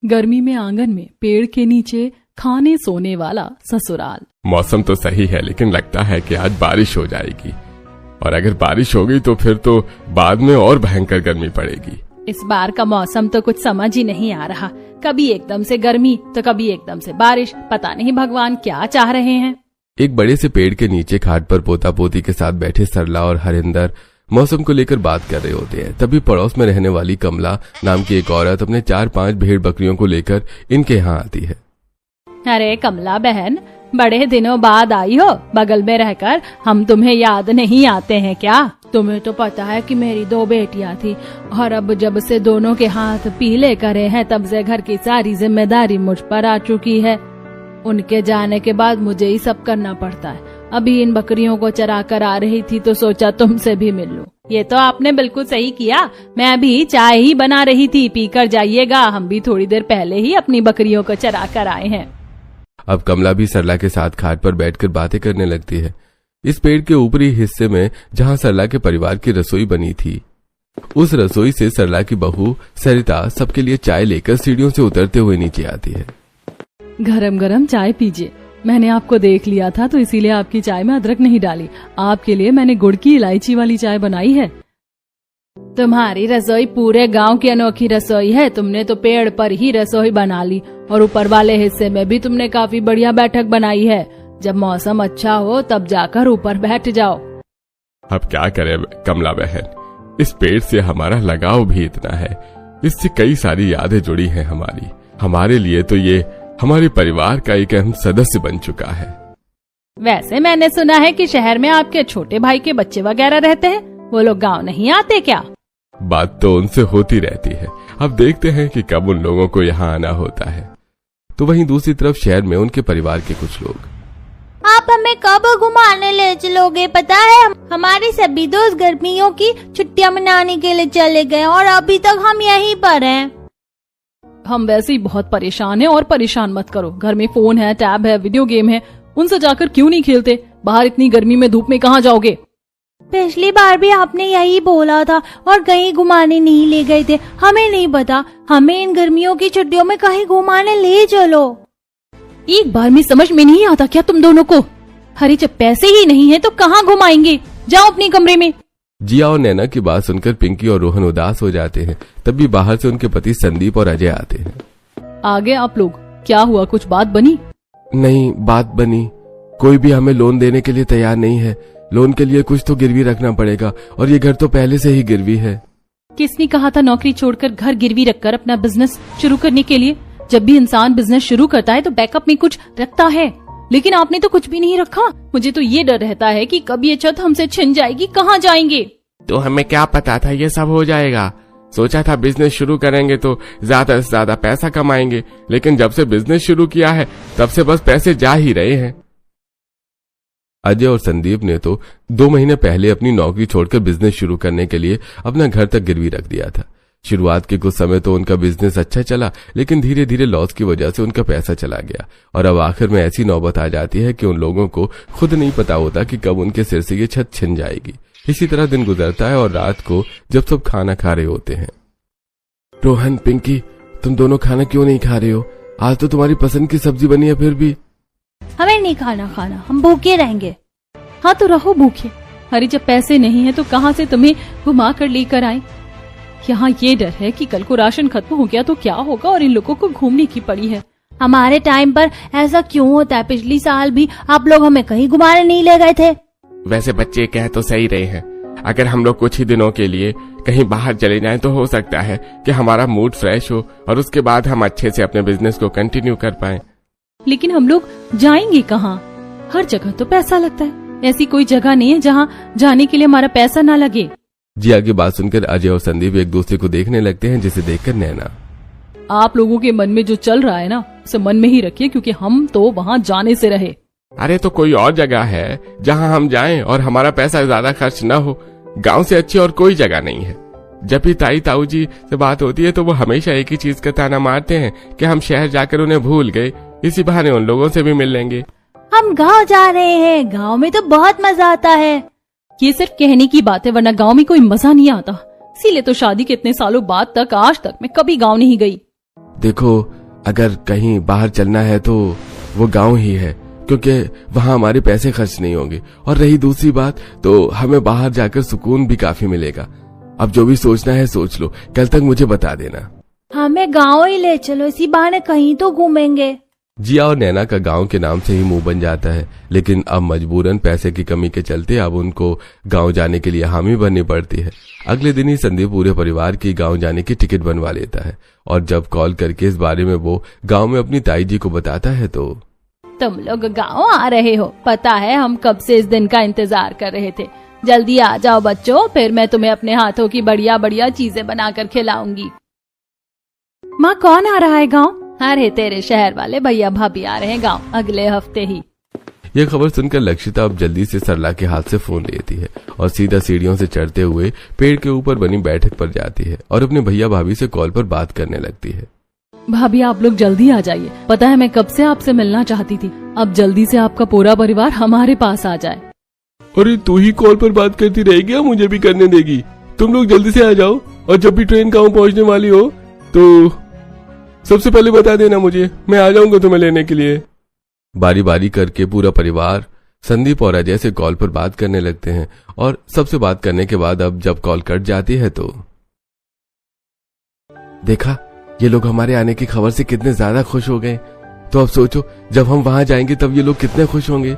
गर्मी में आंगन में पेड़ के नीचे खाने सोने वाला ससुराल। मौसम तो सही है, लेकिन लगता है कि आज बारिश हो जाएगी, और अगर बारिश हो गई तो फिर तो बाद में और भयंकर गर्मी पड़ेगी। इस बार का मौसम तो कुछ समझ ही नहीं आ रहा, कभी एकदम से गर्मी तो कभी एकदम से बारिश। पता नहीं भगवान क्या चाह रहे हैं। एक बड़े से पेड़ के नीचे खाट पर पोता पोती के साथ बैठे सरला और हरिंदर मौसम को लेकर बात कर रहे होते हैं। तभी पड़ोस में रहने वाली कमला नाम की एक औरत अपने 4-5 भेड़ बकरियों को लेकर इनके यहाँ आती है। अरे कमला बहन, बड़े दिनों बाद आई हो, बगल में रहकर हम तुम्हें याद नहीं आते हैं क्या? तुम्हें तो पता है कि मेरी 2 बेटियां थी, और अब जब से दोनों के हाथ पीले करे हैं तब से घर की सारी जिम्मेदारी मुझ पर आ चुकी है। उनके जाने के बाद मुझे ही सब करना पड़ता है। अभी इन बकरियों को चरा कर आ रही थी तो सोचा तुमसे भी मिल लूं। ये तो आपने बिल्कुल सही किया, मैं अभी चाय ही बना रही थी, पीकर जाइएगा। हम भी थोड़ी देर पहले ही अपनी बकरियों को चरा कर आए हैं। अब कमला भी सरला के साथ खाट पर बैठकर बातें करने लगती है। इस पेड़ के ऊपरी हिस्से में जहाँ सरला के परिवार की रसोई बनी थी, उस रसोई से सरला की बहू सरिता सबके लिए चाय लेकर सीढ़ियों से उतरते हुए नीचे आती है। गरम गरम चाय पीजिए। मैंने आपको देख लिया था तो इसीलिए आपकी चाय में अदरक नहीं डाली। आपके लिए मैंने गुड़ की इलायची वाली चाय बनाई है। तुम्हारी रसोई पूरे गांव की अनोखी रसोई है। तुमने तो पेड़ पर ही रसोई बना ली, और ऊपर वाले हिस्से में भी तुमने काफी बढ़िया बैठक बनाई है। जब मौसम अच्छा हो तब जाकर ऊपर बैठ जाओ। अब क्या करें कमला बहन, इस पेड़ से हमारा लगाव भी इतना है, इससे कई सारी यादें जुड़ी हैं हमारी। हमारे लिए तो ये हमारे परिवार का एक अहम सदस्य बन चुका है। वैसे मैंने सुना है कि शहर में आपके छोटे भाई के बच्चे वगैरह रहते हैं, वो लोग गांव नहीं आते क्या? बात तो उनसे होती रहती है, अब देखते हैं कि कब उन लोगों को यहाँ आना होता है। तो वहीं दूसरी तरफ शहर में उनके परिवार के कुछ लोग, आप हमें कब घुमाने ले चलोगे? पता है हमारे सभी दोस्त गर्मियों की छुट्टियां मनाने के लिए चले गए और अभी तक हम यहीं पर हैं। हम वैसे ही बहुत परेशान हैं, और परेशान मत करो। घर में फोन है, टैब है, वीडियो गेम है, उनसे जाकर क्यों नहीं खेलते? बाहर इतनी गर्मी में धूप में कहाँ जाओगे? पिछली बार भी आपने यही बोला था और कहीं घुमाने नहीं ले गए थे। हमें नहीं पता, हमें इन गर्मियों की छुट्टियों में कहीं घुमाने ले चलो। एक बार में समझ में नहीं आता क्या तुम दोनों को? अरे जब पैसे ही नहीं है तो कहाँ घुमाएंगे? जाओ अपने कमरे में। जिया और नैना की बात सुनकर पिंकी और रोहन उदास हो जाते हैं। तभी बाहर से उनके पति संदीप और अजय आते हैं। आगे आप लोग, क्या हुआ, कुछ बात बनी? नहीं, बात बनी। कोई भी हमें लोन देने के लिए तैयार नहीं है। लोन के लिए कुछ तो गिरवी रखना पड़ेगा, और ये घर तो पहले से ही गिरवी है। किसने कहा था नौकरी छोड़कर घर गिरवी रखकर अपना बिजनेस शुरू करने के लिए? जब भी इंसान बिजनेस शुरू करता है तो बैकअप में कुछ रखता है, लेकिन आपने तो कुछ भी नहीं रखा। मुझे तो ये डर रहता है कि कब ये छत हमसे छिन जाएगी, कहाँ जाएंगे? तो हमें क्या पता था ये सब हो जाएगा। सोचा था बिजनेस शुरू करेंगे तो ज्यादा से ज्यादा पैसा कमाएंगे, लेकिन जब से बिजनेस शुरू किया है तब से बस पैसे जा ही रहे हैं। अजय और संदीप ने तो 2 महीने पहले अपनी नौकरी छोड़कर बिजनेस शुरू करने के लिए अपना घर तक गिरवी रख दिया था। शुरुआत के कुछ समय तो उनका बिजनेस अच्छा चला, लेकिन धीरे धीरे लॉस की वजह से उनका पैसा चला गया, और अब आखिर में ऐसी नौबत आ जाती है कि उन लोगों को खुद नहीं पता होता कि कब उनके सिर से ये छत छिन जाएगी। इसी तरह दिन गुजरता है, और रात को जब सब खाना खा रहे होते हैं, रोहन, पिंकी, तुम दोनों खाना क्यों नहीं खा रहे हो? आज तो तुम्हारी पसंद की सब्जी बनी है, फिर भी। हमें नहीं खाना, हम भूखे रहेंगे। हाँ तो रहो भूखे। अरे जब पैसे नहीं है तो कहाँ से तुम्हें घुमा कर लेकर आए? यहाँ ये डर है कि कल को राशन खत्म हो गया तो क्या होगा, और इन लोगों को घूमने की पड़ी है। हमारे टाइम पर ऐसा क्यों होता है? पिछली साल भी आप लोग हमें कहीं घुमाने नहीं ले गए थे। वैसे बच्चे कह तो सही रहे हैं, अगर हम लोग कुछ ही दिनों के लिए कहीं बाहर चले जाएं तो हो सकता है कि हमारा मूड फ्रेश हो, और उसके बाद हम अच्छे से अपने बिजनेस को कंटिन्यू कर पाएं। लेकिन हम लोग जाएंगे कहाँ? हर जगह तो पैसा लगता है। ऐसी कोई जगह नहीं है जहाँ जाने के लिए हमारा पैसा ना लगे। जिया की बात सुनकर अजय और संदीप एक दूसरे को देखने लगते हैं, जिसे देखकर नैना, आप लोगों के मन में जो चल रहा है ना, उसे मन में ही रखिए, क्योंकि हम तो वहाँ जाने से रहे। अरे तो कोई और जगह है जहाँ हम जाएं और हमारा पैसा ज्यादा खर्च न हो। गांव से अच्छी और कोई जगह नहीं है। जब भी ताई ताऊ जी से बात होती है तो वो हमेशा एक ही चीज का ताना मारते हैं कि हम शहर जाकर उन्हें भूल गए, इसी बहाने उन लोगों से भी मिल लेंगे। हम गांव जा रहे हैं, गांव में तो बहुत मजा आता है। ये सिर्फ कहने की बात है, वरना गांव में कोई मजा नहीं आता। इसीलिए तो शादी के इतने सालों बाद तक आज तक मैं कभी गांव नहीं गई। देखो, अगर कहीं बाहर चलना है तो वो गांव ही है, क्योंकि वहां हमारे पैसे खर्च नहीं होंगे। और रही दूसरी बात, तो हमें बाहर जाकर सुकून भी काफी मिलेगा। अब जो भी सोचना है सोच लो, कल तक मुझे बता देना। हमें गाँव ही ले चलो, इसी बहाने कहीं तो घूमेंगे। जिया और नैना का गांव के नाम से ही मुंह बन जाता है, लेकिन अब मजबूरन पैसे की कमी के चलते अब उनको गांव जाने के लिए हामी भरनी पड़ती है। अगले दिन ही संदीप पूरे परिवार की गांव जाने की टिकट बनवा लेता है, और जब कॉल करके इस बारे में वो गांव में अपनी ताई जी को बताता है तो तुम लोग गांव आ रहे हो? पता है हम कब से इस दिन का इंतजार कर रहे थे। जल्दी आ जाओ बच्चों, फिर मैं तुम्हें अपने हाथों की बढ़िया बढ़िया चीजें बनाकर खिलाऊंगी। माँ, कौन आ रहा है गाँव? अरे तेरे शहर वाले भैया भाभी आ रहे हैं गांव अगले हफ्ते ही। यह खबर सुनकर लक्षिता अब जल्दी से सरला के हाथ से फोन लेती है और सीधा सीढ़ियों से चढ़ते हुए पेड़ के ऊपर बनी बैठक पर जाती है और अपने भैया भाभी से कॉल पर बात करने लगती है। भाभी, आप लोग जल्दी आ जाइए। पता है मैं कब से आपसे मिलना चाहती थी। अब जल्दी से आपका पूरा परिवार हमारे पास आ जाए। अरे तू ही कॉल पर बात करती रहेगी, मुझे भी करने देगी? तुम लोग जल्दी से आ जाओ, और जब भी ट्रेन गाँव पहुँचने वाली हो तो सबसे पहले बता देना मुझे, मैं आ जाऊंगा तुम्हें लेने के लिए। बारी बारी करके पूरा परिवार संदीप और अजय से कॉल पर बात करने लगते हैं, और सबसे बात करने के बाद अब जब कॉल कट जाती है तो देखा, ये लोग हमारे आने की खबर से कितने ज्यादा खुश हो गए। तो अब सोचो, जब हम वहां जाएंगे तब ये लोग कितने खुश होंगे।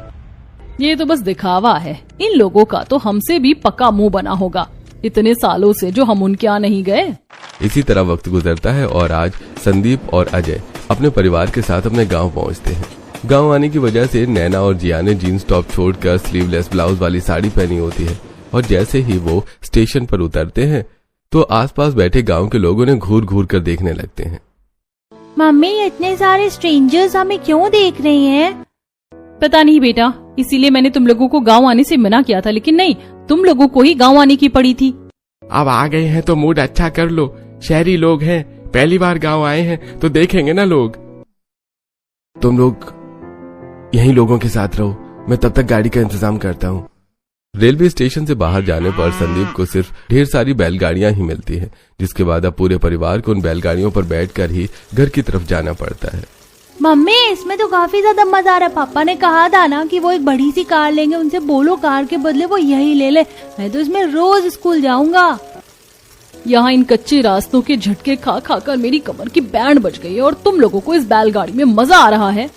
ये तो बस दिखावा है। इन लोगों का तो हमसे भी पक्का मुंह बना होगा, इतने सालों से जो हम उनके यहाँ नहीं गए। इसी तरह वक्त गुजरता है और आज संदीप और अजय अपने परिवार के साथ अपने गांव पहुंचते हैं। गांव आने की वजह से नैना और जिया ने जीन्स टॉप छोड़कर स्लीवलेस ब्लाउज वाली साड़ी पहनी होती है, और जैसे ही वो स्टेशन पर उतरते हैं तो आसपास बैठे गांव के लोगों ने घूर घूर कर देखने लगते हैं। मम्मी, इतने सारे स्ट्रेंजर्स हमें क्यों देख रहे हैं? पता नहीं बेटा, इसीलिए मैंने तुम लोगों को गांव आने से मना किया था, लेकिन नहीं, तुम लोगों को ही गांव आने की पड़ी थी। अब आ गए हैं तो मूड अच्छा कर लो, शहरी लोग हैं, पहली बार गांव आए हैं तो देखेंगे ना लोग। तुम लोग यहीं लोगों के साथ रहो, मैं तब तक गाड़ी का इंतजाम करता हूँ। रेलवे स्टेशन से बाहर जाने पर संदीप को सिर्फ ढेर सारी बैलगाड़ियां ही मिलती हैं, जिसके बाद अब पूरे परिवार को उन बैलगाड़ियों पर बैठकर ही घर की तरफ जाना पड़ता है। मम्मी, इसमें तो काफी ज्यादा मजा आ रहा है। पापा ने कहा था ना कि वो एक बड़ी सी कार लेंगे, उनसे बोलो कार के बदले वो यही ले ले। मैं तो इसमें रोज स्कूल जाऊंगा। यहाँ इन कच्चे रास्तों के झटके खा खा कर मेरी कमर की बैंड बज गई है, और तुम लोगों को इस बैलगाड़ी में मजा आ रहा है।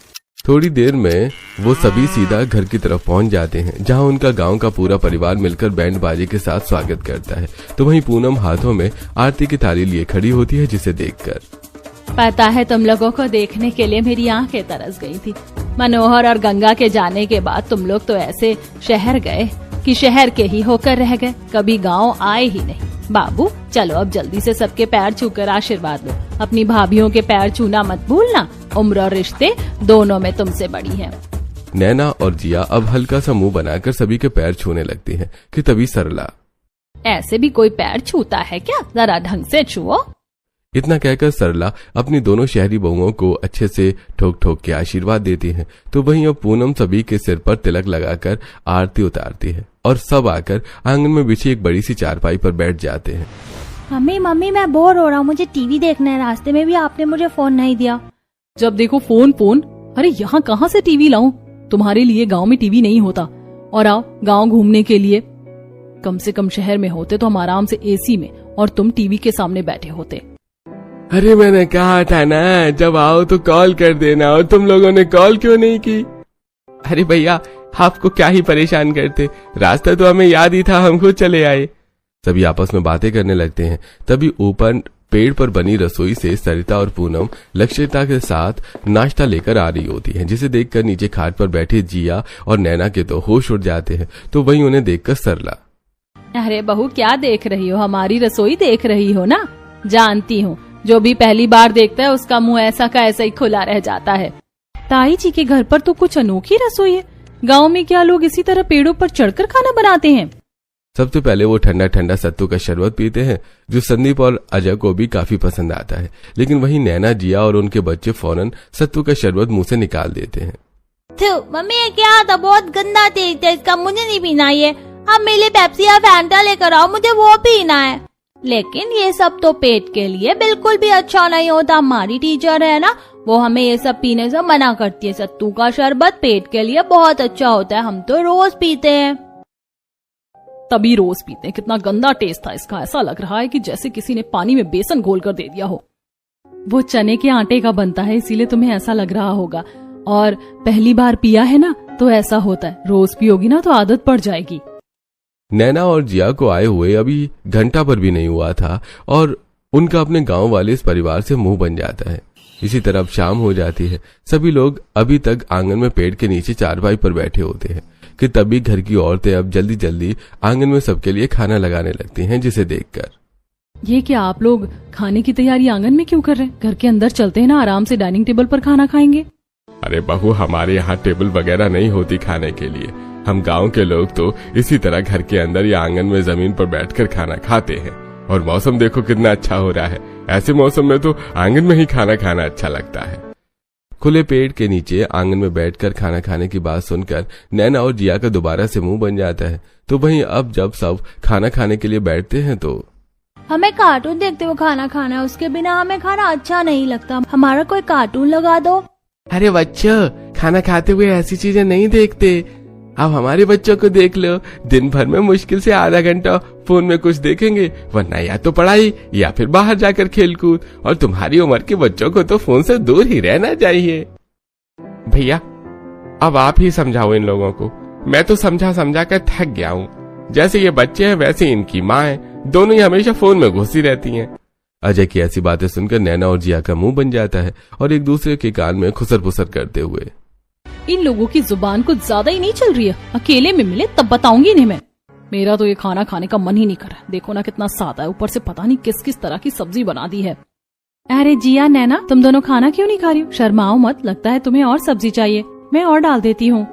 थोड़ी देर में वो सभी सीधा घर की तरफ पहुंच जाते हैं, जहां उनका गांव का पूरा परिवार मिलकर बैंड बाजे के साथ स्वागत करता है। तो वहीं पूनम हाथों में आरती की थाली लिए खड़ी होती है, जिसे देखकर पता है तुम लोगों को देखने के लिए मेरी आंखें तरस गई थी। मनोहर और गंगा के जाने के बाद तुम लोग तो ऐसे शहर गए कि शहर के ही होकर रह गए, कभी गांव आए ही नहीं। बाबू चलो अब जल्दी से सबके पैर छूकर आशीर्वाद लो। अपनी भाभीियों के पैर छूना मत भूलना, उम्र और रिश्ते दोनों में तुमसे बड़ी है। नैना और जिया अब हल्का सा मुंह बनाकर सभी के पैर छूने लगती हैं कि तभी सरला, ऐसे भी कोई पैर छूता है क्या? जरा ढंग से छुओ। इतना कहकर सरला अपनी दोनों शहरी बहुओं को अच्छे से ठोक ठोक के आशीर्वाद देती है। तो वहीं अब पूनम सभी के सिर पर तिलक लगाकर आरती उतारती है, और सब आकर आंगन में बिछी एक बड़ी सी चारपाई पर बैठ जाते हैं। मम्मी, मैं बोर हो रहा हूँ, मुझे टीवी देखना है। रास्ते में भी आपने मुझे फोन नहीं दिया। जब देखो फोन फोन। अरे यहाँ कहाँ से टीवी लाऊं? तुम्हारे लिए गांव में टीवी नहीं होता। और आओ गांव घूमने के लिए, कम से कम शहर में होते तो हम आराम से एसी में, और तुम टीवी के सामने बैठे होते। अरे मैंने कहा था ना, जब आओ तो कॉल कर देना, और तुम लोगों ने कॉल क्यों नहीं की? अरे भैया, आपको क्या ही परेशान करते, रास्ता तो हमें याद ही था, हम खुद चले आए। सभी आपस में बातें करने लगते हैं। तभी ऊपर पेड़ पर बनी रसोई से सरिता और पूनम लक्षिता के साथ नाश्ता लेकर आ रही होती हैं, जिसे देखकर नीचे खाट पर बैठे जिया और नैना के तो होश उड़ जाते हैं। तो वहीं उन्हें देखकर सरला, अरे बहू क्या देख रही हो? हमारी रसोई देख रही हो ना? जानती हूँ, जो भी पहली बार देखता है उसका मुंह ऐसा का ऐसा ही खुला रह जाता है। ताई जी के घर पर तो कुछ अनोखी रसोई है। गांव में क्या लोग इसी तरह पेड़ों पर चढ़कर खाना बनाते हैं? सबसे पहले वो ठंडा ठंडा सत्तू का शरबत पीते हैं, जो संदीप और अजय को भी काफी पसंद आता है। लेकिन वहीं नैना, जिया और उनके बच्चे फौरन सत्तू का शरबत मुंह से निकाल देते हैं। मम्मी, ये क्या था? बहुत गंदा टेस्ट है इसका, मुझे नहीं पीना ये। आप मेरे लिए पेप्सी या फैंटा लेकर आओ, मुझे वो पीना है। लेकिन ये सब तो पेट के लिए बिल्कुल भी अच्छा नहीं होता। हमारी टीचर है ना, वो हमें ये सब पीने से मना करती है। सत्तू का शरबत पेट के लिए बहुत अच्छा होता है, हम तो रोज पीते हैं। तभी रोज पीते हैं। कितना गंदा टेस्ट था इसका, ऐसा लग रहा है कि जैसे किसी ने पानी में बेसन घोल कर दे दिया हो। वो चने के आटे का बनता है, इसीलिए तुम्हें ऐसा लग रहा होगा। और पहली बार पिया है ना तो ऐसा होता है, रोज पियोगी ना तो आदत पड़ जाएगी। नैना और जिया को आए हुए अभी घंटा पर भी नहीं हुआ था और उनका अपने गांव वाले इस परिवार से मुंह बन जाता है। इसी तरह अब शाम हो जाती है। सभी लोग अभी तक आंगन में पेड़ के नीचे चारपाई पर बैठे होते हैं कि तभी घर की औरतें अब जल्दी जल्दी आंगन में सबके लिए खाना लगाने लगती हैं, जिसे देखकर ये क्या आप लोग खाने की तैयारी आंगन में क्यों कर रहे हैं? घर के अंदर चलते हैं ना, आराम से डाइनिंग टेबल पर खाना खाएंगे। अरे बहू, हमारे यहाँ टेबल वगैरह नहीं होती खाने के लिए। हम गांव के लोग तो इसी तरह घर के अंदर या आंगन में जमीन पर बैठकर खाना खाते हैं। और मौसम देखो कितना अच्छा हो रहा है, ऐसे मौसम में तो आंगन में ही खाना खाना अच्छा लगता है। खुले पेड़ के नीचे आंगन में बैठकर खाना खाने की बात सुनकर नैना और जिया का दोबारा से मुंह बन जाता है। तो वहीं अब जब सब खाना खाने के लिए बैठते हैं तो हमें कार्टून देखते हुए खाना खाना है, उसके बिना हमें खाना अच्छा नहीं लगता। हमारा कोई कार्टून लगा दो। अरे बच्चों, खाना खाते हुए ऐसी चीजें नहीं देखते। अब हमारे बच्चों को देख लो, दिन भर में मुश्किल से आधा घंटा फोन में कुछ देखेंगे, वरना या तो पढ़ाई या फिर बाहर जाकर खेलकूद। और तुम्हारी उम्र के बच्चों को तो फोन से दूर ही रहना चाहिए। भैया, अब आप ही समझाओ इन लोगों को। मैं तो समझा कर थक गया हूँ। जैसे ये बच्चे हैं वैसे इनकी माँ है, दोनों ही हमेशा फोन में घुसी रहती हैं। अजय की ऐसी बातें सुनकर नैना और जिया का मुंह बन जाता है और एक दूसरे के कान में खुसर पुसर करते हुए, इन लोगों की जुबान कुछ ज्यादा ही नहीं चल रही है। अकेले में मिले तब बताऊंगी इन्हें मैं। मेरा तो ये खाना खाने का मन ही नहीं कर रहा। देखो ना कितना सादा है, ऊपर से पता नहीं किस किस तरह की सब्जी बना दी है। अरे जिया, नैना, तुम दोनों खाना क्यों नहीं खा रही हो? शर्माओ मत, लगता है तुम्हें और सब्जी चाहिए, मैं और डाल देती हूँ।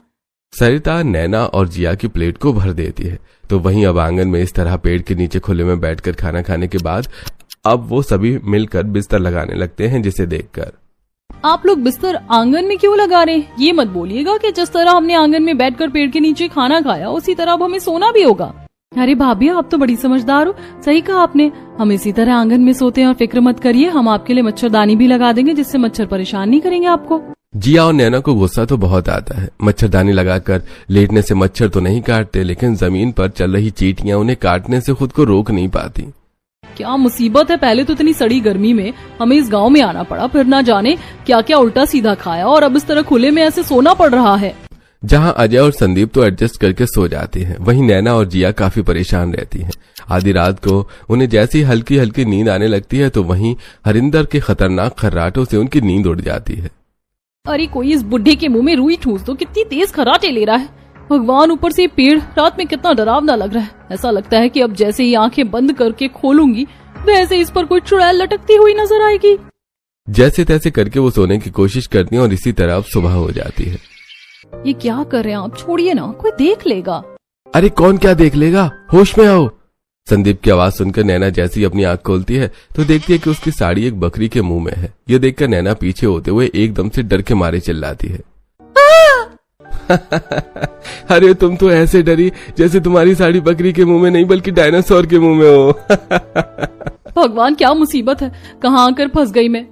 सरिता नैना और जिया की प्लेट को भर देती है। तो वहीं अब आंगन में इस तरह पेड़ के नीचे खुले में बैठकर खाना खाने के बाद अब वो सभी मिलकर बिस्तर लगाने लगते हैं, जिसे देखकर आप लोग बिस्तर आंगन में क्यों लगा रहे हैं? ये मत बोलिएगा कि जिस तरह हमने आंगन में बैठकर पेड़ के नीचे खाना खाया उसी तरह अब हमें सोना भी होगा। अरे भाभी, आप तो बड़ी समझदार हो। सही कहा आपने, हम इसी तरह आंगन में सोते हैं। और फिक्र मत करिए, हम आपके लिए मच्छरदानी भी लगा देंगे, जिससे मच्छर परेशान नहीं करेंगे आपको। जिया और नैना को गुस्सा तो बहुत आता है। मच्छरदानी लगाकर लेटने से मच्छर तो नहीं काटते, लेकिन जमीन पर चल रही चींटियां उन्हें काटने से खुद को रोक नहीं पाती। क्या मुसीबत है, पहले तो इतनी सड़ी गर्मी में हमें इस गांव में आना पड़ा, फिर ना जाने क्या क्या उल्टा सीधा खाया और अब इस तरह खुले में ऐसे सोना पड़ रहा है। जहां अजय और संदीप तो एडजस्ट करके सो जाते हैं, वहीं नैना और जिया काफी परेशान रहती हैं। आधी रात को उन्हें जैसी हल्की हल्की नींद आने लगती है तो वहीं हरिंदर के खतरनाक खर्राटों से उनकी नींद उड़ जाती है। अरे कोई इस बुढ़े के मुंह में रुई ठूस दो, कितनी तेज खर्राटे ले रहा है। भगवान, ऊपर से पेड़ रात में कितना डरावना लग रहा है। ऐसा लगता है कि अब जैसे ही आंखें बंद करके खोलूंगी वैसे इस पर कोई चुड़ैल लटकती हुई नजर आएगी। जैसे तैसे करके वो सोने की कोशिश करती है और इसी तरह अब सुबह हो जाती है। ये क्या कर रहे हैं आप? छोड़िए ना, कोई देख लेगा। अरे कौन क्या देख लेगा, होश में आओ। संदीप की आवाज सुनकर नैना जैसी अपनी आंख खोलती है तो देखती है कि उसकी साड़ी एक बकरी के मुंह में है। यह देखकर नैना पीछे होते हुए एकदम से डर के मारे चिल्लाती है। अरे तुम तो ऐसे डरी जैसे तुम्हारी साड़ी बकरी के मुंह में नहीं बल्कि डायनासोर के मुंह में हो। भगवान, क्या मुसीबत है, कहाँ आकर फंस गई मैं।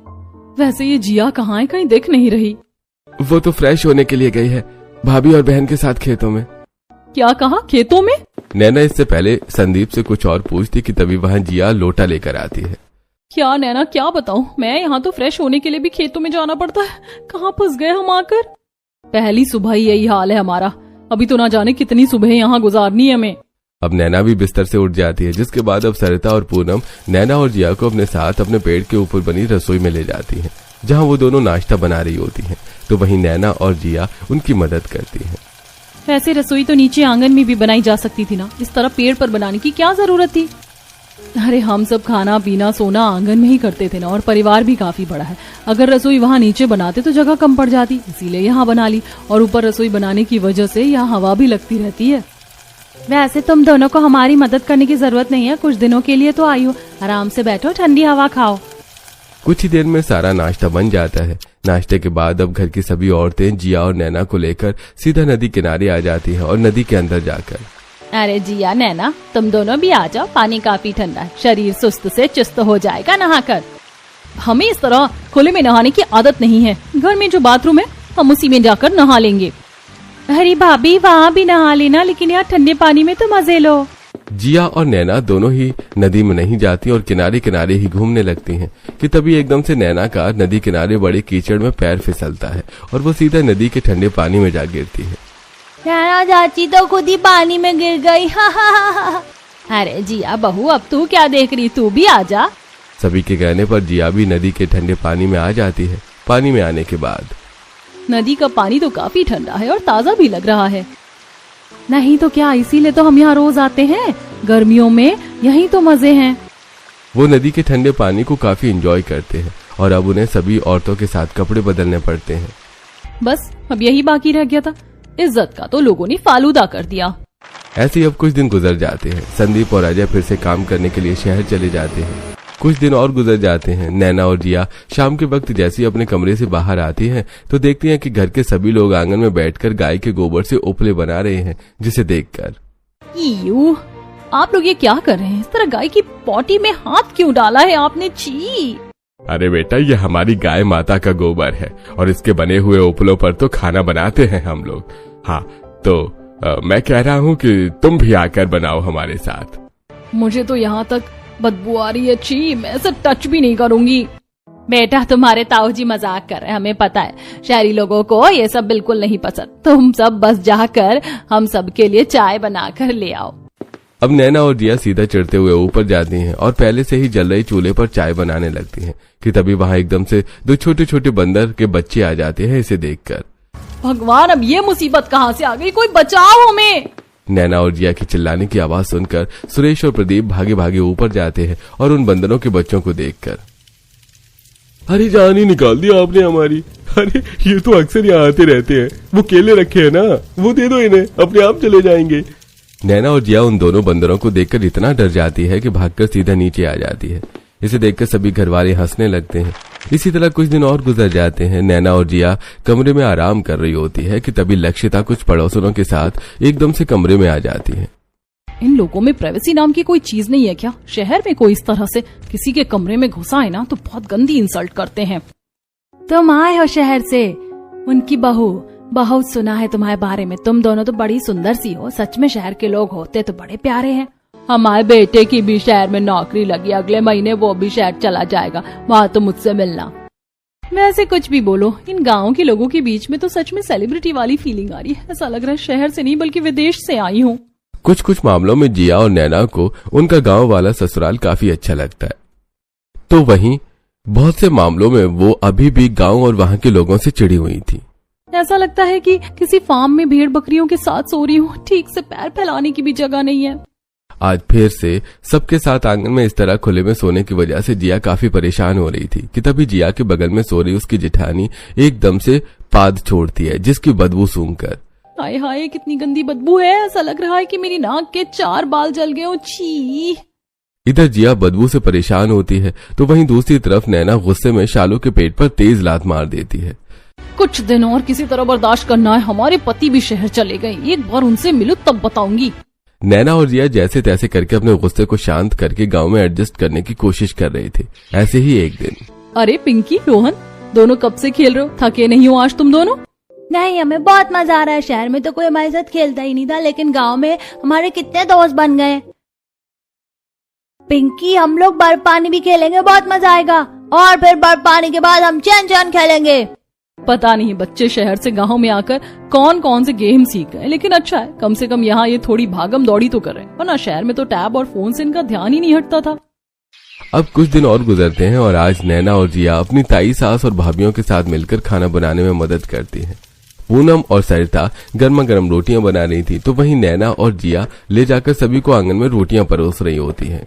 वैसे ये जिया कहाँ है, कहीं दिख नहीं रही। वो तो फ्रेश होने के लिए गई है भाभी और बहन के साथ खेतों में। क्या कहा, खेतों में? नैना इससे पहले संदीप से कुछ और पूछती कि तभी वहाँ जिया लोटा लेकर आती है। क्या नैना, क्या बताऊं मैं, यहाँ तो फ्रेश होने के लिए भी खेतों में जाना पड़ता है। कहाँ फंस गए हम आकर। पहली सुबह ही यही हाल है हमारा, अभी तो ना जाने कितनी सुबह यहाँ गुजारनी है हमें। अब नैना भी बिस्तर से उठ जाती है, जिसके बाद अब सरिता और पूनम नैना और जिया को अपने साथ अपने पेड़ के ऊपर बनी रसोई में ले जाती हैं, जहाँ वो दोनों नाश्ता बना रही होती हैं। तो वहीं नैना और जिया उनकी मदद करती हैं। वैसे रसोई तो नीचे आंगन में भी बनाई जा सकती थी ना, इस तरह पेड़ पर बनाने की क्या जरूरत थी। अरे हम सब खाना पीना सोना आंगन में ही करते थे ना, और परिवार भी काफी बड़ा है। अगर रसोई वहाँ नीचे बनाते तो जगह कम पड़ जाती, इसीलिए यहाँ बना ली। और ऊपर रसोई बनाने की वजह से यहाँ हवा भी लगती रहती है। वैसे तुम दोनों को हमारी मदद करने की जरूरत नहीं है, कुछ दिनों के लिए तो आई हो, आराम से बैठो, ठंडी हवा खाओ। कुछ ही देर में सारा नाश्ता बन जाता है। नाश्ते के बाद अब घर की सभी औरतें जिया और नैना को लेकर सीधा नदी किनारे आ जाती हैं और नदी के अंदर जाकर अरे जिया नैना, तुम दोनों भी आ जाओ, पानी काफी ठंडा है, शरीर सुस्त से चुस्त हो जाएगा नहाकर। हमें इस तरह खुले में नहाने की आदत नहीं है, घर में जो बाथरूम है हम उसी में जाकर नहा लेंगे। अरे भाभी वहाँ भी नहा लेना, लेकिन यार ठंडे पानी में तो मजे लो। जिया और नैना दोनों ही नदी में नहीं जाती और किनारे किनारे ही घूमने लगती हैं कि तभी एकदम से नैना का नदी किनारे बड़े कीचड़ में पैर फिसलता है और वो सीधा नदी के ठंडे पानी में जा गिरती है। नैना चाची तो खुद ही पानी में गिर गई। हा। अरे जिया बहू, अब तू क्या देख रही, तू भी आ जा। सभी के कहने पर जिया भी नदी के ठंडे पानी में आ जाती है। पानी में आने के बाद नदी का पानी तो काफी ठंडा है और ताजा भी लग रहा है। नहीं तो क्या, इसीलिए तो हम यहाँ रोज आते हैं, गर्मियों में यही तो मजे हैं। वो नदी के ठंडे पानी को काफी एंजॉय करते हैं और अब उन्हें सभी औरतों के साथ कपड़े बदलने पड़ते हैं। बस अब यही बाकी रह गया था, इज्जत का तो लोगों ने फालूदा कर दिया। ऐसे ही अब कुछ दिन गुजर जाते हैं। संदीप और अजय फिर से काम करने के लिए शहर चले जाते हैं। कुछ दिन और गुजर जाते हैं। नैना और जिया शाम के वक्त जैसे ही अपने कमरे से बाहर आती हैं तो देखती हैं कि घर के सभी लोग आंगन में बैठकर गाय के गोबर से उपले बना रहे हैं, जिसे देखकर ईयू, आप लोग ये क्या कर रहे हैं? इस तरह गाय की पॉटी में हाथ क्यों डाला है आपने? छी। अरे बेटा, ये हमारी गाय माता का गोबर है और इसके बने हुए उपलों पर तो खाना बनाते हैं हम लोग। हाँ तो मैं कह रहा हूँ कि तुम भी आकर बनाओ हमारे साथ। मुझे तो यहाँ तक बदबू आ रही है, छी, मैं इसे टच भी नहीं करूंगी। बेटा तुम्हारे ताऊ जी मजाक कर रहे हैं, हमें पता है, शहरी लोगों को ये सब बिल्कुल नहीं पसंद। तुम सब बस जाकर हम सब के लिए चाय बनाकर ले आओ। अब नैना और जिया सीधा चढ़ते हुए ऊपर जाती हैं और पहले से ही जल रही चूल्हे पर चाय बनाने लगती हैं कि तभी वहाँ एकदम से दो छोटे छोटे बंदर के बच्चे आ जाते हैं। इसे देखकर भगवान, अब ये मुसीबत कहाँ से आ गई, कोई बचाओ हमें। नैना और जिया की चिल्लाने की आवाज सुनकर सुरेश और प्रदीप भागे भागे ऊपर जाते हैं और उन बंदरों के बच्चों को देखकर, अरे जान ही निकाल दी आपने हमारी। अरे ये तो अक्सर यहाँ आते रहते हैं, वो केले रखे हैं ना, वो दे दो इन्हें, अपने आप चले जाएंगे। नैना और जिया उन दोनों बंदरों को देखकर इतना डर जाती है कि भागकर सीधा नीचे आ जाती है। इसे देखकर सभी घरवाले हंसने लगते हैं। इसी तरह कुछ दिन और गुजर जाते हैं। नैना और जिया कमरे में आराम कर रही होती है कि तभी लक्षिता कुछ पड़ोसनों के साथ एकदम से कमरे में आ जाती है। इन लोगों में प्राइवेसी नाम की कोई चीज नहीं है क्या? शहर में कोई इस तरह से किसी के कमरे में घुसा है ना तो बहुत गंदी इंसल्ट करते हैं। तुम आए हो शहर से? उनकी बहू, बहुत सुना है तुम्हारे बारे में, तुम दोनों तो बड़ी सुंदर सी हो। सच में शहर के लोग होते तो बड़े प्यारे हैं। हमारे बेटे की भी शहर में नौकरी लगी, अगले महीने वो भी शहर चला जाएगा, वहाँ तो मुझसे मिलना। वैसे कुछ भी बोलो, इन गाँव के लोगों के बीच में तो सच में सेलिब्रिटी वाली फीलिंग आ रही है। ऐसा लग रहा है शहर से नहीं बल्कि विदेश से आई हूँ। कुछ कुछ मामलों में जिया और नैना को उनका गांव वाला ससुराल काफी अच्छा लगता है, तो वहीं बहुत से मामलों में वो अभी भी गांव और वहां के लोगों से चिढ़ी हुई थी। ऐसा लगता है कि किसी फार्म में भेड़ बकरियों के साथ सो रही हूँ, ठीक से पैर फैलाने की भी जगह नहीं है। आज फिर से सबके साथ आंगन में इस तरह खुले में सोने की वजह से जिया काफी परेशान हो रही थी कि तभी जिया के बगल में सो रही उसकी जेठानी एकदम से पाद छोड़ती है, जिसकी बदबू सूंघकर, हाय हाय कितनी गंदी बदबू है, ऐसा लग रहा है कि मेरी नाक के 4 बाल जल गए हो, छी। इधर जिया बदबू से परेशान होती है तो वहीं दूसरी तरफ नैना गुस्से में शालू के पेट पर तेज लात मार देती है। कुछ दिन और किसी तरह बर्दाश्त करना है, हमारे पति भी शहर चले गए, एक बार उनसे मिलूं तब बताऊंगी। नैना और जिया जैसे तैसे करके अपने गुस्से को शांत करके गांव में एडजस्ट करने की कोशिश कर रहे थे। ऐसे ही एक दिन, अरे पिंकी, रोहन, दोनों कब से खेल रहे हो? थके नहीं हो आज तुम दोनों? नहीं, हमें बहुत मजा आ रहा है। शहर में तो कोई हमारे साथ खेलता ही नहीं था, लेकिन गांव में हमारे कितने दोस्त बन गए। पिंकी, हम लोग बर्फ पानी भी खेलेंगे, बहुत मजा आएगा, और फिर बर्फ पानी के बाद हम चैन चैन खेलेंगे। पता नहीं बच्चे शहर से गांव में आकर कौन कौन से गेम सीख गए, लेकिन अच्छा है कम से कम यहाँ ये थोड़ी भागम दौड़ी तो कर रहे हैं, वरना शहर में तो टैब और फोन से इनका ध्यान ही नहीं हटता था। अब कुछ दिन और गुजरते हैं और आज नैना और जिया अपनी ताई सास और भाभीयों के साथ मिलकर खाना बनाने में मदद करती हैं। पूनम और सरिता गर्मा गर्म रोटियां बना रही थी तो वहीं नैना और जिया ले जाकर सभी को आंगन में रोटियां परोस रही होती हैं।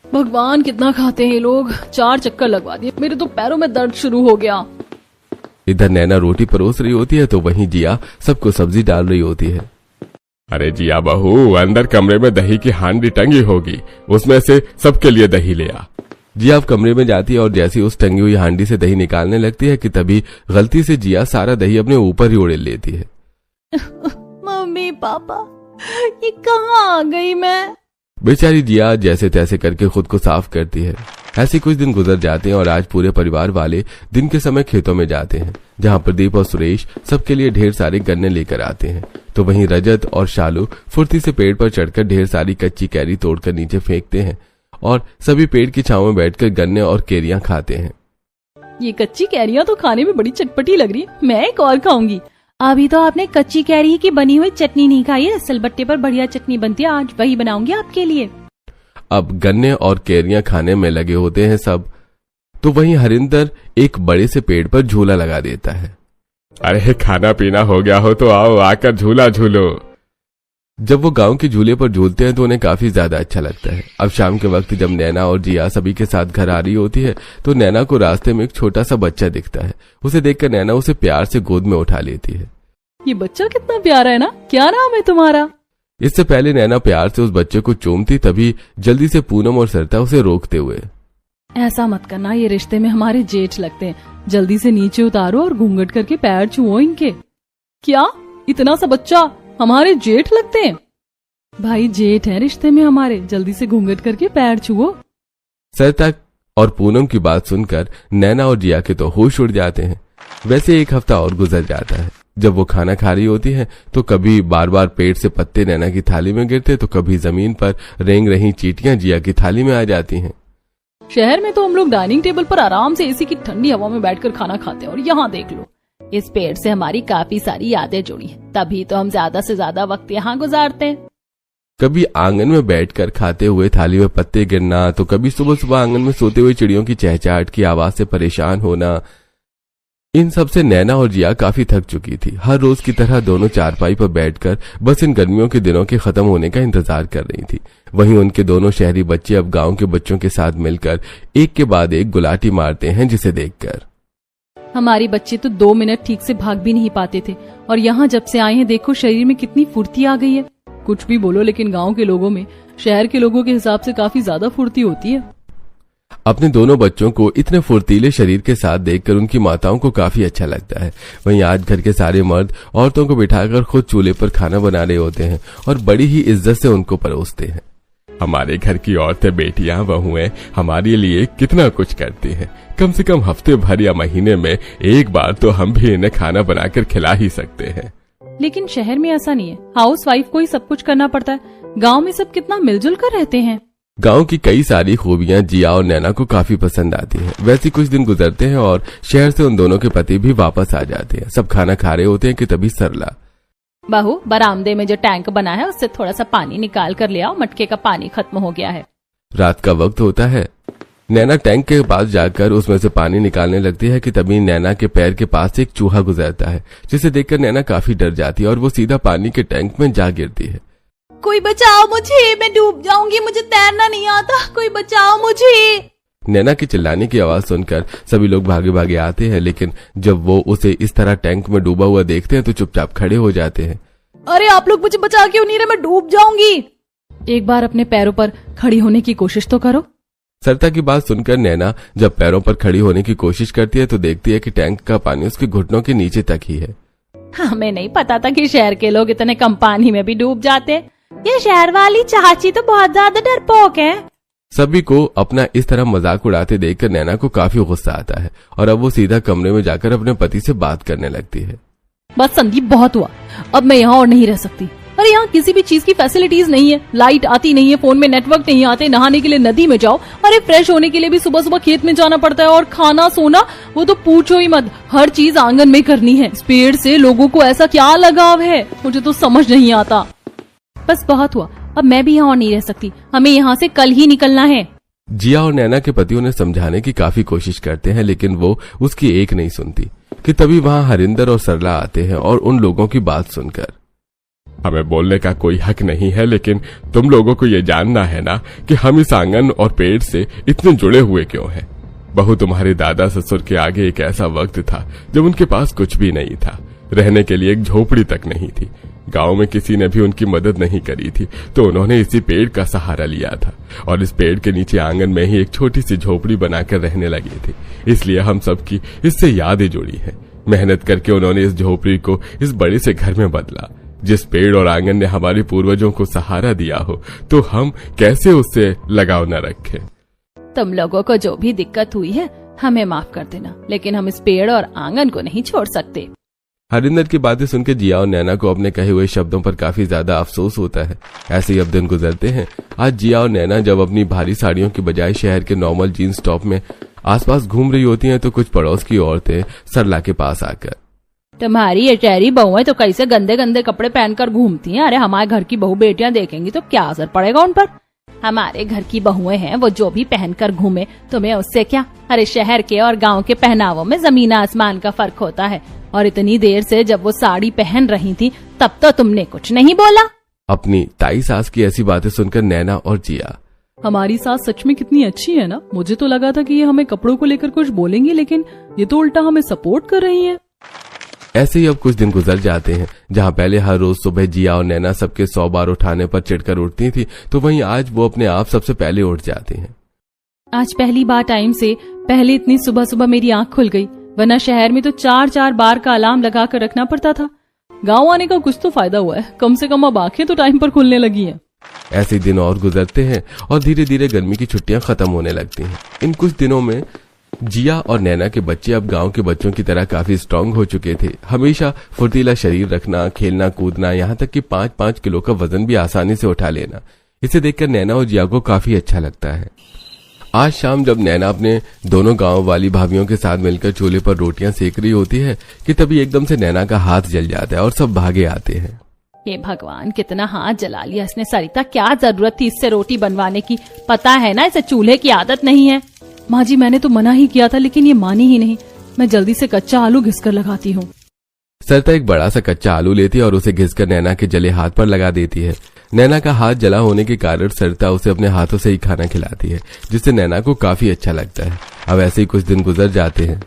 भगवान कितना खाते हैं ये लोग, 4 चक्कर लगवा दिए, मेरे तो पैरों में दर्द शुरू हो गया। इधर नैना रोटी परोस रही होती है तो वहीं जिया सबको सब्जी डाल रही होती है। अरे जिया बहू, अंदर कमरे में दही की हांडी टंगी होगी, उसमें से सबके लिए दही ले आ। जिया अब कमरे में जाती है और जैसे उस टंगी हुई हांडी से दही निकालने लगती है कि तभी गलती से जिया सारा दही अपने ऊपर ही उड़ेल लेती है। मम्मी पापा, ये कहाँ आ गई मैं? बेचारी जिया जैसे तैसे करके खुद को साफ करती है। ऐसे कुछ दिन गुजर जाते हैं और आज पूरे परिवार वाले दिन के समय खेतों में जाते हैं, जहां प्रदीप और सुरेश सबके लिए ढेर सारे गन्ने लेकर आते हैं। तो वहीं रजत और शालू फुर्ती से पेड़ पर चढ़कर ढेर सारी कच्ची कैरी तोड़कर नीचे फेंकते हैं और सभी पेड़ की छांव में बैठकर गन्ने और केरियां खाते हैं। ये कच्ची कैरियां तो खाने में बड़ी चटपटी लग रही है, मैं एक और खाऊंगी। अभी तो आपने कच्ची कैरी की बनी हुई चटनी नहीं खाई है, सिलबट्टे पर बढ़िया चटनी बनती है, आज वही बनाऊंगी आपके लिए। अब गन्ने और केरियां खाने में लगे होते हैं सब, तो वहीं हरिंदर एक बड़े से पेड़ पर झूला लगा देता है। अरे खाना पीना हो गया हो तो आओ आकर झूला झूलो। जब वो गांव के झूले पर झूलते हैं तो उन्हें काफी ज्यादा अच्छा लगता है। अब शाम के वक्त जब नैना और जिया सभी के साथ घर आ रही होती है तो नैना को रास्ते में एक छोटा सा बच्चा दिखता है। उसे देखकर नैना उसे प्यार से गोद में उठा लेती है। ये बच्चा कितना प्यारा है ना, क्या नाम है तुम्हारा? इससे पहले नैना प्यार से उस बच्चे को चूमती, तभी जल्दी से पूनम और सरिता उसे रोकते हुए, ऐसा मत करना, ये रिश्ते में हमारे जेठ लगते हैं, जल्दी से नीचे उतारो और घूंघट करके पैर छुओ इनके। क्या इतना सा बच्चा हमारे जेठ लगते हैं? भाई जेठ है रिश्ते में हमारे, जल्दी से घूंघट करके पैर छुओ। सरिता और पूनम की बात सुनकर नैना और जिया के तो होश उड़ जाते हैं। वैसे एक हफ्ता और गुजर जाता है। जब वो खाना खा रही होती है तो कभी बार बार पेड़ से पत्ते नैना की थाली में गिरते, तो कभी जमीन पर रेंग रही चींटियां जिया की थाली में आ जाती हैं। शहर में तो हम लोग डाइनिंग टेबल पर आराम से एसी की ठंडी हवा में बैठकर खाना खाते हैं, और यहाँ देख लो, इस पेड़ से हमारी काफी सारी यादें जुड़ी हैं, तभी तो हम ज्यादा से ज्यादा वक्त यहाँ गुजारते हैं। कभी आंगन में बैठकर खाते हुए थाली में पत्ते गिरना, तो कभी सुबह सुबह आंगन में सोते हुए चिड़ियों की चहचहाट की आवाज से परेशान होना। इन सब से नैना और जिया काफी थक चुकी थी। हर रोज की तरह दोनों चारपाई पर बैठकर बस इन गर्मियों के दिनों के खत्म होने का इंतजार कर रही थी। वहीं उनके दोनों शहरी बच्चे अब गांव के बच्चों के साथ मिलकर एक के बाद एक गुलाटी मारते हैं, जिसे देखकर हमारे बच्चे तो 2 मिनट ठीक से भाग भी नहीं पाते थे, और यहाँ जब से आए हैं देखो शरीर में कितनी फुर्ती आ गई है। कुछ भी बोलो, लेकिन गांव के लोगों में शहर के लोगों के हिसाब से काफी ज्यादा फुर्ती होती है। अपने दोनों बच्चों को इतने फुर्तीले शरीर के साथ देखकर उनकी माताओं को काफी अच्छा लगता है। वहीं आज घर के सारे मर्द औरतों को बिठाकर खुद चूल्हे पर खाना बना रहे होते हैं और बड़ी ही इज्जत से उनको परोसते हैं। हमारे घर की औरतें, बेटियां, बहुएं हमारे लिए कितना कुछ करती हैं। कम से कम हफ्ते भर या महीने में एक बार तो हम भी इन्हें खाना बनाकर खिला ही सकते हैं। लेकिन शहर में ऐसा नहीं है, हाउस वाइफ को ही सब कुछ करना पड़ता है। गांव में सब कितना मिलजुल कर रहते हैं। गांव की कई सारी खूबियां जिया और नैना को काफी पसंद आती हैं। वैसे कुछ दिन गुजरते हैं और शहर से उन दोनों के पति भी वापस आ जाते हैं। सब खाना खा रहे होते हैं कि तभी सरला, बहू, बरामदे में जो टैंक बना है उससे थोड़ा सा पानी निकाल कर ले आओ, मटके का पानी खत्म हो गया है। रात का वक्त होता है। नैना टैंक के पास जाकर उसमें से पानी निकालने लगती है कि तभी नैना के पैर के पास से एक चूहा गुजरता है, जिसे देखकर नैना काफी डर जाती है और वो सीधा पानी के टैंक में जा गिरती है। कोई बचाओ मुझे, मैं डूब जाऊंगी, मुझे तैरना नहीं आता, कोई बचाओ मुझे। नैना की चिल्लाने की आवाज सुनकर सभी लोग भागे भागे आते हैं, लेकिन जब वो उसे इस तरह टैंक में डूबा हुआ देखते हैं तो चुपचाप खड़े हो जाते हैं। अरे आप लोग मुझे बचा क्यों नहीं रहे, मैं डूब जाऊंगी। एक बार अपने पैरों पर खड़ी होने की कोशिश तो करो। सरिता की बात सुनकर नैना जब पैरों पर खड़ी होने की कोशिश करती है तो देखती है कि टैंक का पानी उसके घुटनों के नीचे तक ही है। हमें नहीं पता था कि शहर के लोग इतने कम पानी में भी डूब जाते। ये शहर वाली चाची तो बहुत ज्यादा डरपोक है। सभी को अपना इस तरह मजाक उड़ाते देखकर नैना को काफी गुस्सा आता है और अब वो सीधा कमरे में जाकर अपने पति से बात करने लगती है। बस संदीप, बहुत हुआ, अब मैं यहाँ और नहीं रह सकती। अरे यहाँ किसी भी चीज की फैसिलिटीज नहीं है, लाइट आती नहीं है, फोन में नेटवर्क नहीं आते, नहाने के लिए नदी में जाओ, अरे फ्रेश होने के लिए भी सुबह सुबह खेत में जाना पड़ता है, और खाना सोना वो तो पूछो ही मत, हर चीज आंगन में करनी है। इस पेड़ से लोगों को ऐसा क्या लगाव है, मुझे तो समझ नहीं आता। बस बहुत हुआ, अब मैं भी यहाँ और नहीं रह सकती, हमें यहाँ से कल ही निकलना है। जिया और नैना के पति उन्हें समझाने की काफी कोशिश करते हैं, लेकिन वो उसकी एक नहीं सुनती कि तभी वहाँ हरिंदर और सरला आते हैं और उन लोगों की बात सुनकर, हमें बोलने का कोई हक नहीं है, लेकिन तुम लोगों को ये जानना है ना कि हम इस आंगन और पेड़ से इतने जुड़े हुए क्यों हैं। बहू, तुम्हारे दादा ससुर के आगे एक ऐसा वक्त था जब उनके पास कुछ भी नहीं था, रहने के लिए एक झोपड़ी तक नहीं थी, गांव में किसी ने भी उनकी मदद नहीं करी थी, तो उन्होंने इसी पेड़ का सहारा लिया था और इस पेड़ के नीचे आंगन में ही एक छोटी सी झोपड़ी बनाकर रहने लगी थी। इसलिए हम सबकी इससे यादें जुड़ी हैं। मेहनत करके उन्होंने इस झोपड़ी को इस बड़े से घर में बदला। जिस पेड़ और आंगन ने हमारे पूर्वजों को सहारा दिया हो, तो हम कैसे उससे लगाव न रखें। तुम लोगों को जो भी दिक्कत हुई है हमें माफ कर देना, लेकिन हम इस पेड़ और आंगन को नहीं छोड़ सकते। हरिंदर की बातें सुनकर जिया और नैना को अपने कहे हुए शब्दों पर काफी ज्यादा अफसोस होता है। ऐसे ही अब दिन गुजरते हैं। आज जिया और नैना जब अपनी भारी साड़ियों की बजाय शहर के नॉर्मल जीन्स टॉप में आसपास घूम रही होती हैं, तो कुछ पड़ोस की औरतें सरला के पास आकर, तुम्हारी ये टेरी बहुएं तो कैसे गंदे गंदे कपड़े पहनकर घूमती हैं। अरे हमारे घर की बहू बेटियां देखेंगी तो क्या असर पड़ेगा उन पर। हमारे घर की बहुएं हैं, वो जो भी पहनकर घूमे, तुम्हें उससे क्या। अरे शहर के और गांव के पहनावों में जमीन आसमान का फर्क होता है। और इतनी देर से जब वो साड़ी पहन रही थी तब तो तुमने कुछ नहीं बोला। अपनी ताई सास की ऐसी बातें सुनकर नैना और जिया, हमारी सास सच में कितनी अच्छी है ना। मुझे तो लगा था कि ये हमें कपड़ों को लेकर कुछ बोलेंगी, लेकिन ये तो उल्टा हमें सपोर्ट कर रही है। ऐसे ही अब कुछ दिन गुजर जाते हैं। जहाँ पहले हर रोज सुबह जिया और नैना सबके 100 बार उठाने पर चिढ़कर उठती थी, तो वहीं आज वो अपने आप सबसे पहले उठ जाती हैं। आज पहली बार टाइम से पहले इतनी सुबह सुबह मेरी आंख खुल गई, वरना शहर में तो 4-4 बार का अलार्म लगा कर रखना पड़ता था। गांव आने का कुछ तो फायदा हुआ है, कम से कम अब आंखें तो टाइम पर खुलने लगी हैं। ऐसे दिन और गुजरते हैं और धीरे धीरे गर्मी की छुट्टियां खत्म होने लगती हैं। इन कुछ दिनों में जिया और नैना के बच्चे अब गांव के बच्चों की तरह काफी स्ट्रांग हो चुके थे। हमेशा फुर्तीला शरीर रखना, खेलना कूदना, यहाँ तक कि 5-5 किलो का वजन भी आसानी से उठा लेना, इसे देखकर नैना और जिया को काफी अच्छा लगता है। आज शाम जब नैना अपने दोनों गांव वाली भाभियों के साथ मिलकर चूल्हे पर रोटियां सेक रही होती है कि तभी एकदम से नैना का हाथ जल जाता है और सब भागे आते हैं। हे भगवान, कितना हाथ जला लिया इसने। सरिता, क्या जरूरत थी इससे रोटी बनवाने की। पता है ना इसे चूल्हे की आदत नहीं है। माँ जी, मैंने तो मना ही किया था, लेकिन ये मानी ही नहीं। मैं जल्दी से कच्चा आलू घिसकर लगाती हूँ। सरिता एक बड़ा सा कच्चा आलू लेती है और उसे घिसकर नैना के जले हाथ पर लगा देती है। नैना का हाथ जला होने के कारण सरिता उसे अपने हाथों से ही खाना खिलाती है, जिससे नैना को काफी अच्छा लगता है। अब ऐसे ही कुछ दिन गुजर जाते हैं।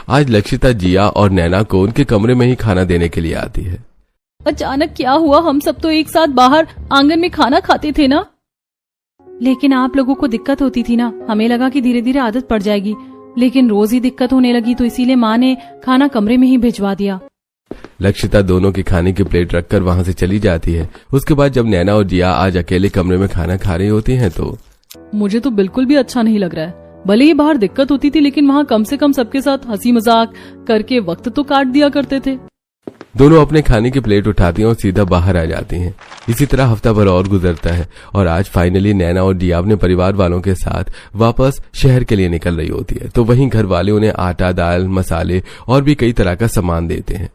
आज लक्षिता जिया और नैना को उनके कमरे में ही खाना देने के लिए आती है। अचानक क्या हुआ? हम सब तो एक साथ बाहर आंगन में खाना खाते थे ना। लेकिन आप लोगों को दिक्कत होती थी ना। हमें लगा कि धीरे धीरे आदत पड़ जाएगी, लेकिन रोज ही दिक्कत होने लगी, तो इसीलिए माँ ने खाना कमरे में ही भिजवा दिया। लक्षिता दोनों की खाने की प्लेट रखकर वहां से चली जाती है। उसके बाद जब नैना और जिया आज अकेले कमरे में खाना खा रही होती हैं, तो मुझे तो बिल्कुल भी अच्छा नहीं लग रहा है। भले ही बाहर दिक्कत होती थी, लेकिन वहाँ कम से कम सबके साथ हंसी मजाक करके वक्त तो काट दिया करते थे। दोनों अपने खाने की प्लेट उठाती हैं और सीधा बाहर आ जाती हैं। इसी तरह हफ्ता भर और गुजरता है और आज फाइनली नैना और जिया अपने परिवार वालों के साथ वापस शहर के लिए निकल रही होती है। तो वहीं घर वाले उन्हें आटा, दाल, मसाले और भी कई तरह का सामान देते हैं।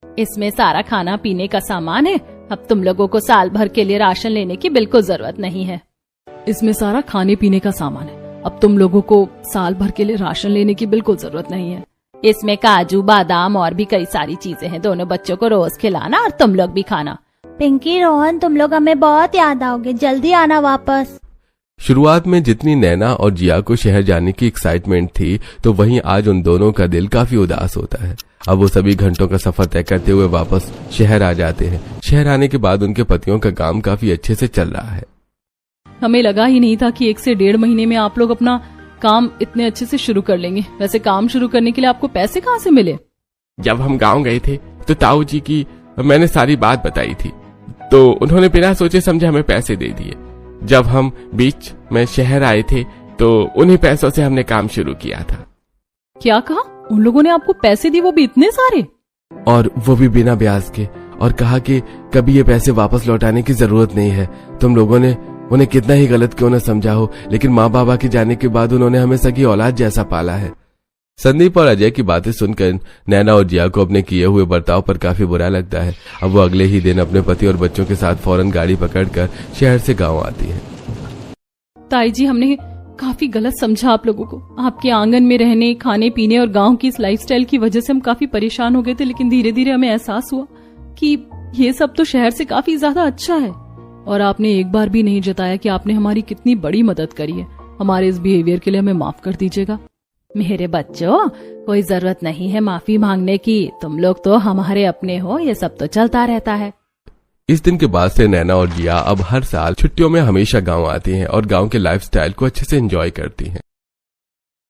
इसमें सारा खाना पीने का सामान है। अब तुम लोगों को साल भर के लिए राशन लेने की बिल्कुल जरूरत नहीं है। इसमें सारा खाने पीने का सामान है। अब तुम लोगों को साल भर के लिए राशन लेने की बिल्कुल जरूरत नहीं है। इसमें काजू, बादाम और भी कई सारी चीजें हैं। दोनों बच्चों को रोज खिलाना और तुम लोग भी खाना। पिंकी, रोहन, तुम लोग हमें बहुत याद आओगे, जल्दी आना वापस। शुरुआत में जितनी नैना और जिया को शहर जाने की एक्साइटमेंट थी, तो वहीं आज उन दोनों का दिल काफी उदास होता है। अब वो सभी घंटों का सफर तय करते हुए वापस शहर आ जाते हैं। शहर आने के बाद उनके पतियों का काम काफी अच्छे से चल रहा है। हमें लगा ही नहीं था कि 1 से 1.5 महीने में आप लोग अपना काम इतने अच्छे से शुरू कर लेंगे। वैसे काम शुरू करने के लिए आपको पैसे कहाँ से मिले? जब हम गांव गए थे तो ताऊ जी की मैंने सारी बात बताई थी, तो उन्होंने बिना सोचे समझे हमें पैसे दे दिए। जब हम बीच में शहर आए थे तो उन्हीं पैसों से हमने काम शुरू किया था। क्या कहा? उन लोगों ने आपको पैसे दिए, वो भी इतने सारे? और वो भी बिना ब्याज के, और कहा कि कभी ये पैसे वापस लौटाने की जरूरत नहीं है। तुम लोगों ने उन्हें कितना ही गलत क्यों न समझा हो, लेकिन माँ बाबा के जाने के बाद उन्होंने हमें सगी औलाद जैसा पाला है। संदीप और अजय की बातें सुनकर नैना और जिया को अपने किए हुए बर्ताव पर काफी बुरा लगता है। अब वो अगले ही दिन अपने पति और बच्चों के साथ फौरन गाड़ी पकड़कर शहर से गांव आती है। ताई जी, हमने काफी गलत समझा आप लोगों को। आपके आंगन में रहने, खाने पीने और गांव की इस लाइफस्टाइल की वजह से हम काफी परेशान हो गए थे, लेकिन धीरे धीरे हमें एहसास हुआ कि ये सब तो शहर से काफी ज्यादा अच्छा है। और आपने एक बार भी नहीं जताया कि आपने हमारी कितनी बड़ी मदद करी है। हमारे इस बिहेवियर के लिए हमें माफ कर दीजिएगा। मेरे बच्चों, कोई जरूरत नहीं है माफी मांगने की। तुम लोग तो हमारे अपने हो, ये सब तो चलता रहता है। इस दिन के बाद से नैना और जिया अब हर साल छुट्टियों में हमेशा गांव आती हैं और गांव के लाइफस्टाइल को अच्छे से एंजॉय करती हैं।